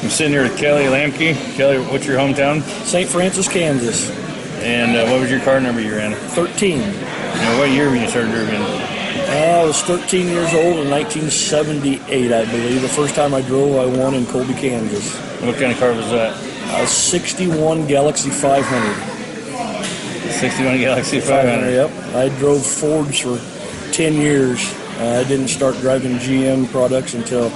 I'm sitting here with Kelly Lampe. Kelly, what's your hometown? St. Francis, Kansas. And what was your car number you ran? 13. And what year when you started derbying? I was 13 years old in 1978, I believe. The first time I drove, I won in Colby, Kansas. What kind of car was that? A 61 Galaxy 500. 61 Galaxy 500. Yep. I drove Fords for 10 years. I didn't start driving GM products until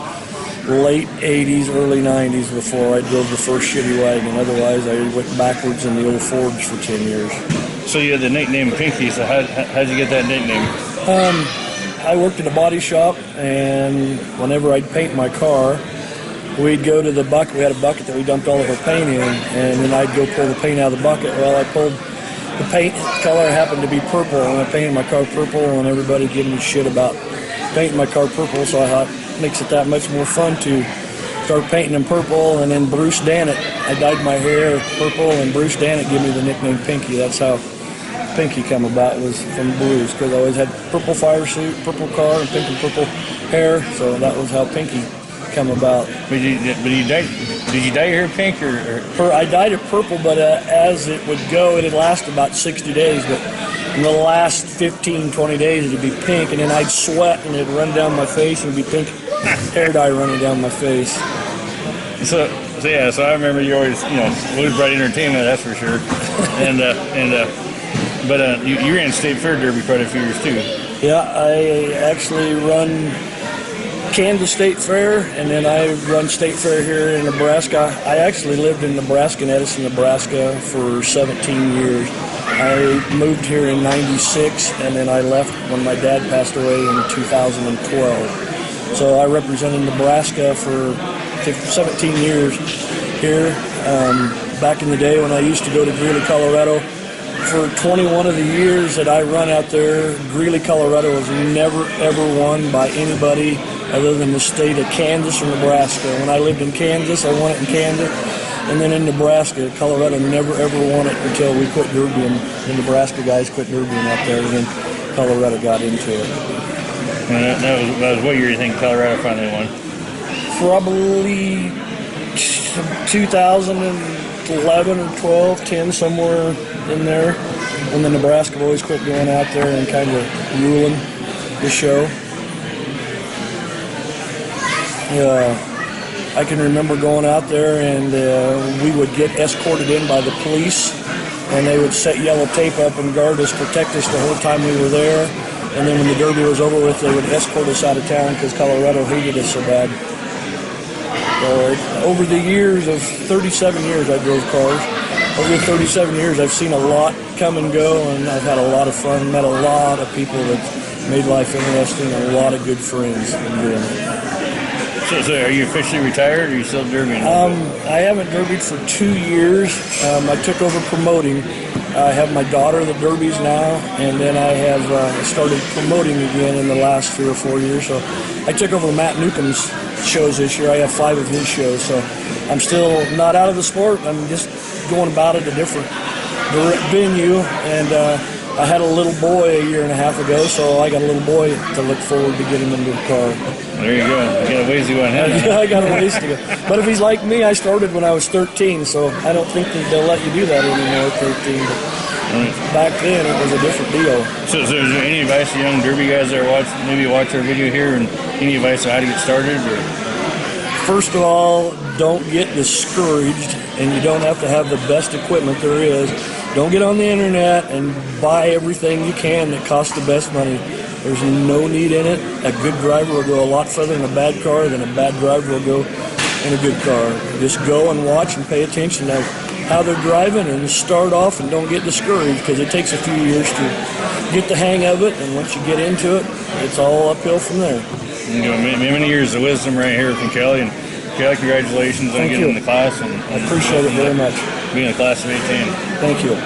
late 80s, early 90s before I drove the first shitty wagon. Otherwise, I went backwards in the old Fords for 10 years. So you had the nickname Pinky, so how'd you get that nickname? I worked at a body shop, and whenever I'd paint my car, we'd go to the bucket. We had a bucket that we dumped all of our paint in, and then I'd go pull the paint out of the bucket. Well, I pulled the paint color happened to be purple, and I painted my car purple, and everybody gave me shit about painting my car purple, so I thought it makes it that much more fun to start painting them purple. And then Bruce Dannett, I dyed my hair purple, and Bruce Dannett gave me the nickname Pinky. That's how Pinky come about, was from Bruce, because I always had purple fire suit, purple car, and pink and purple hair, so that was how Pinky come about. Did you dye your hair pink or? I dyed it purple, but as it would go, it'd last about 60 days, but in the last 15, 20 days, it'd be pink, and then I'd sweat, and it'd run down my face, and it'd be pink hair dye running down my face. So I remember you always brought entertainment, that's for sure. But you ran State Fair Derby quite a few years too. Yeah, I actually run Kansas State Fair, and then I run State Fair here in Nebraska. I actually lived in Nebraska, in Edison, Nebraska, for 17 years. I moved here in '96, and then I left when my dad passed away in 2012. So I represented Nebraska for 17 years here. Back in the day when I used to go to Greeley, Colorado, for 21 of the years that I run out there, Greeley, Colorado was never, ever won by anybody other than the state of Kansas or Nebraska. When I lived in Kansas, I won it in Kansas. And then in Nebraska, Colorado never, ever won it until we quit derbying. The Nebraska guys quit derbying out there, and then Colorado got into it. And that was what year do you think Colorado finally won? Probably 2011 or 12, 10, somewhere in there, when the Nebraska boys quit going out there and kind of ruling the show. I can remember going out there, and we would get escorted in by the police, and they would set yellow tape up and guard us, protect us the whole time we were there. And then when the Derby was over with, they would escort us out of town because Colorado hated us so bad. Over the years of 37 years I drove cars. Over the 37 years I've seen a lot come and go, and I've had a lot of fun, met a lot of people that made life interesting, and a lot of good friends in doing it. So are you officially retired, or are you still derbying? I haven't derbied for 2 years. I took over promoting. I have my daughter that derbies now, and then I have started promoting again in the last 3 or 4 years. So I took over Matt Newcomb's shows this year. I have 5 of his shows, so I'm still not out of the sport. I'm just going about it a different venue, and I had a little boy a year and a half ago, so I got a little boy to look forward to getting into the car. There you go. You got a ways to go ahead. Yeah, I got a ways to go. But if he's like me, I started when I was 13, so I don't think that they'll let you do that anymore at 13. But back then, it was a different deal. So is there any advice to young derby guys that watch our video here, and any advice on how to get started? Or? First of all, don't get discouraged, and you don't have to have the best equipment there is. Don't get on the internet and buy everything you can that costs the best money. There's no need in it. A good driver will go a lot further in a bad car than a bad driver will go in a good car. Just go and watch and pay attention to how they're driving, and start off, and don't get discouraged, because it takes a few years to get the hang of it, and once you get into it, it's all uphill from there. Many years of wisdom right here from Kelly, and Kelly, congratulations on getting in the class. And I appreciate it very much. Being in the class of 18. Thank you.